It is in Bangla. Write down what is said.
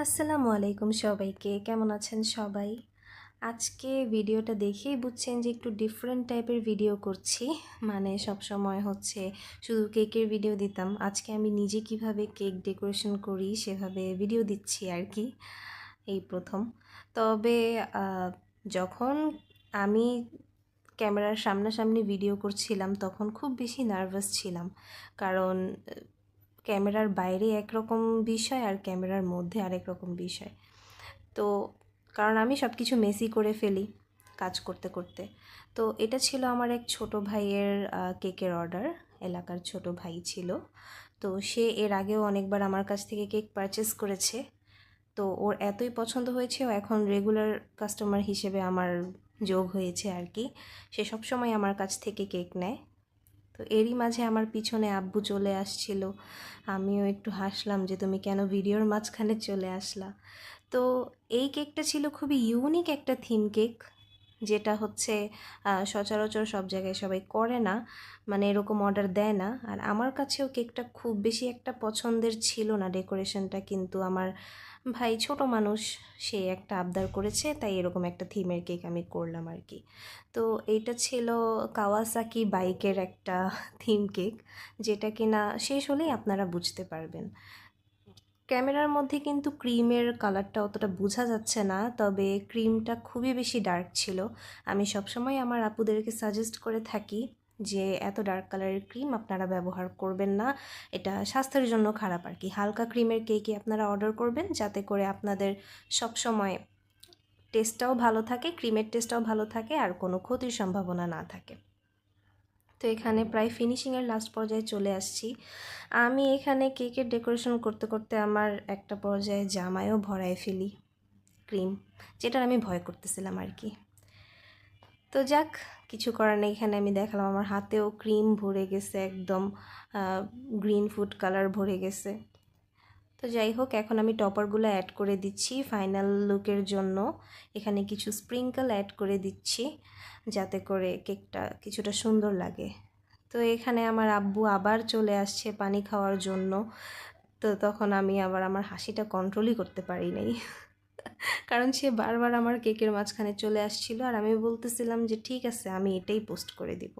আসসালামু আলাইকুম সবাইকে, কেমন আছেন সবাই? আজকে ভিডিওটা দেখেই বুঝছেন যে একটু ডিফারেন্ট টাইপের ভিডিও করছি। মানে সবসময় হচ্ছে শুধু কেকের ভিডিও দিতাম, আজকে আমি নিজে কিভাবে কেক ডেকোরেশন করি সেভাবে ভিডিও দিচ্ছি আর কি, এই প্রথম। তবে যখন আমি ক্যামেরার সামনাসামনি ভিডিও করছিলাম তখন খুব বেশি নার্ভাস ছিলাম, কারণ ক্যামেরার বাইরে একরকম বিষয় আর ক্যামেরার মধ্যে আরেক রকম বিষয়। তো কারণ আমি সব কিছু মেসি করে ফেলি কাজ করতে করতে। তো এটা ছিল আমার এক ছোট ভাইয়ের কেকের অর্ডার। এলাকার ছোট ভাই ছিল, তো সে এর আগেও অনেকবার আমার কাছ থেকে কেক পারচেস করেছে। তো ওর এতই পছন্দ হয়েছে, ও এখন রেগুলার কাস্টমার হিসেবে আমার যোগ হয়েছে আর কি। সে সবসময় আমার কাছ থেকে কেক নেয়। তো এরই মাঝে আমার পিছনে আব্বু চলে আসছিল। আমিও একটু হাসলাম যে তুমি কেন ভিডিওর মাঝখানে চলে আসলা। তো এই কেকটা ছিল খুবই ইউনিক একটা থিম কেক, যেটা হচ্ছে সচরাচর সব জায়গায় সবাই করে না, মানে এরকম অর্ডার দেয় না। আর আমার কাছেও কেকটা খুব বেশি একটা পছন্দের ছিল না ডেকোরেশনটা, কিন্তু আমার ভাই ছোট মানুষ, সে একটা আবদার করেছে, তাই এরকম একটা থিমের কেক আমি করলাম আর কি। তো এইটা ছিল কাওয়াসাকি বাইকের একটা থিম কেক, যেটা কিনা শেষ হলেই আপনারা বুঝতে পারবেন। ক্যামেরার মধ্যে কিন্তু ক্রিমের কালারটা অতটা বোঝা যাচ্ছে না, তবে ক্রিমটা খুবই বেশি ডার্ক ছিল। আমি সবসময় আমার আপুদেরকে সাজেস্ট করে থাকি যে এত ডার্ক কালারের ক্রিম আপনারা ব্যবহার করবেন না, এটা স্বাস্থ্যের জন্য খারাপ আর কি। হালকা ক্রিমের কেকই আপনারা অর্ডার করবেন, যাতে করে আপনাদের সবসময় টেস্টটাও ভালো থাকে, ক্রিমের টেস্টটাও ভালো থাকে, আর কোনো ক্ষতির সম্ভাবনা না থাকে। তো এখানে প্রায় ফিনিশিংয়ের লাস্ট পর্যায়ে চলে আসছি। আমি এখানে কেকের ডেকোরেশন করতে করতে আমার একটা পর্যায়ে জামায়ও ভরায় ফেলি ক্রিম, যেটার আমি ভয় করতেছিলাম আর কি। তো যাক, কিছু করার নেই। এখানে আমি দেখালাম আমার হাতেও ক্রিম ভরে গেছে, একদম গ্রিন ফুড কালার ভরে গেছে। তো যাই হোক, এখন আমি টপারগুলো অ্যাড করে দিচ্ছি ফাইনাল লুকের জন্য। এখানে কিছু স্প্রিঙ্কল অ্যাড করে দিচ্ছি, যাতে করে কেকটা কিছুটা সুন্দর লাগে। তো এখানে আমার আব্বু আবার চলে আসছে পানি খাওয়ার জন্য। তো তখন আমি আবার আমার হাসিটা কন্ট্রোলই করতে পারি নাই, কারণ সে বারবার আমার কেকের মাঝখানে চলে আসছিল, আর আমি বলতেছিলাম যে ঠিক আছে, আমি এটাই পোস্ট করে দিব।